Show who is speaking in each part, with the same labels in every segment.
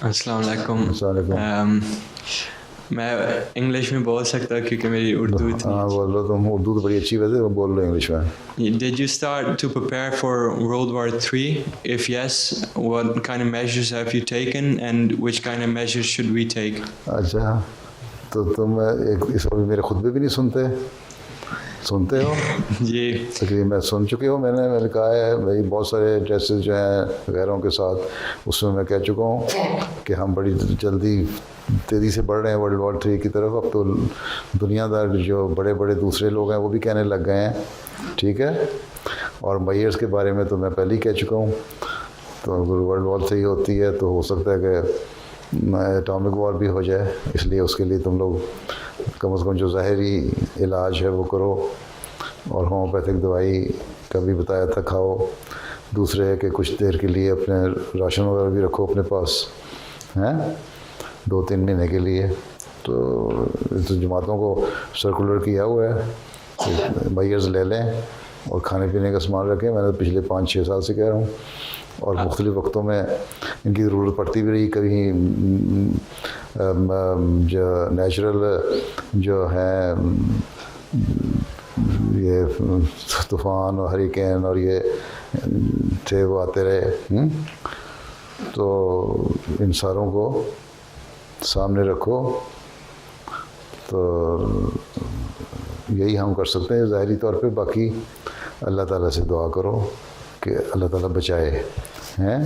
Speaker 1: السلام علیکم.
Speaker 2: السلام علیکم.
Speaker 1: میں انگلش میں بول سکتا کیونکہ میری اردو اتنی.
Speaker 2: ہاں بول لو. تم اردو تو بڑی اچھی ویسے بول رہے انگلش میں.
Speaker 1: Did you start to prepare for World War III? If yes, what kind of measures have you taken and which kind of measures should we take?
Speaker 2: اچھا تو تم اس وقت میرے خطبے بھی نہیں سنتے ہو؟
Speaker 1: جی
Speaker 2: تقریباً میں سن چکے ہوں. میں نے کہا ہے بھائی بہت سارے ایڈریسز جو ہیں غیروں کے ساتھ اس میں کہہ چکا ہوں کہ ہم بڑی جلدی تیزی سے بڑھ رہے ہیں ورلڈ وار 3 کی طرف. اب تو دنیا دار جو بڑے بڑے دوسرے لوگ ہیں وہ بھی کہنے لگ گئے ہیں. ٹھیک ہے. اور میئرس کے بارے میں تو میں پہلے ہی کہہ چکا ہوں. تو اگر ورلڈ وار 3 ہوتی ہے تو ہو سکتا ہے کہ اٹامک وار بھی ہو جائے. اس لیے اس کے لیے تم لوگ کم از کم جو ظاہری علاج ہے وہ کرو. اور ہومیوپیتھک دوائی کا بھی بتایا تھا کھاؤ. دوسرے ہے کہ کچھ دیر کے لیے اپنے راشن وغیرہ بھی رکھو اپنے پاس ہیں 2-3 مہینے کے لیے. تو جماعتوں کو سرکولر کیا ہوا ہے کہ میئرز لے لیں اور کھانے پینے کا سامان رکھیں. میں نے پچھلے 5-6 سال سے کہہ رہا ہوں اور مختلف وقتوں میں ان کی ضرورت پڑتی بھی رہی. کبھی جو نیچرل جو ہے یہ طوفان اور ہریکین اور یہ تھے وہ آتے رہے. تو ان ساروں کو سامنے رکھو. تو یہی ہم کر سکتے ہیں ظاہری طور پہ. باقی اللہ تعالیٰ سے دعا کرو کہ اللہ تعالیٰ بچائے ہیں.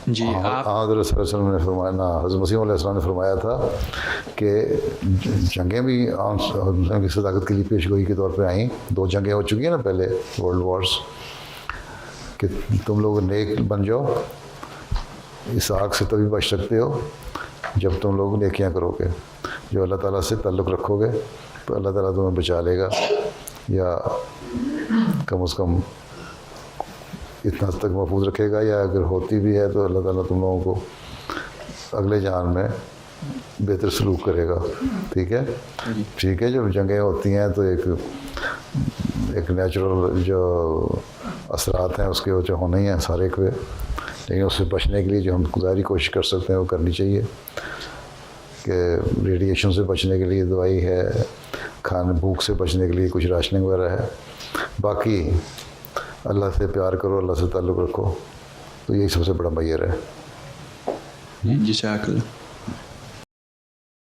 Speaker 1: جی
Speaker 2: حضرت صلی اللہ علیہ وسلم نے فرمایا، حضرت مسیح علیہ السلام نے فرمایا تھا کہ جنگیں بھی حضرت کی صداقت کے لیے پیش گوئی کے طور پہ آئیں. 2 جنگیں ہو چکی ہیں نا پہلے ورلڈ وارز. کہ تم لوگ نیک بن جاؤ. اس آگ سے تبھی بچ سکتے ہو جب تم لوگ نیکیاں کرو گے. جو اللہ تعالیٰ سے تعلق رکھو گے تو اللہ تعالیٰ تمہیں بچا لے گا، یا کم از کم اتنا حد تک محفوظ رکھے گا. یا اگر ہوتی بھی ہے تو اللہ تعالیٰ تم لوگوں کو اگلے جان میں بہتر سلوک کرے گا. ٹھیک ہے. ٹھیک ہے. جب جنگیں ہوتی ہیں تو ایک نیچرل جو اثرات ہیں اس کے جو ہونے ہی ہیں سارے کے. لیکن اس سے بچنے کے لیے جو ہم ظاہری کوشش کر سکتے ہیں وہ کرنی چاہیے. کہ ریڈیشن سے بچنے کے لیے دوائی ہے، کھانے بھوک سے بچنے کے لیے کچھ راشننگ وغیرہ ہے. باقی اللہ سے پیار کرو، اللہ سے تعلق رکھو. تو یہی سب سے بڑا معیار ہے.
Speaker 1: جزاک اللہ.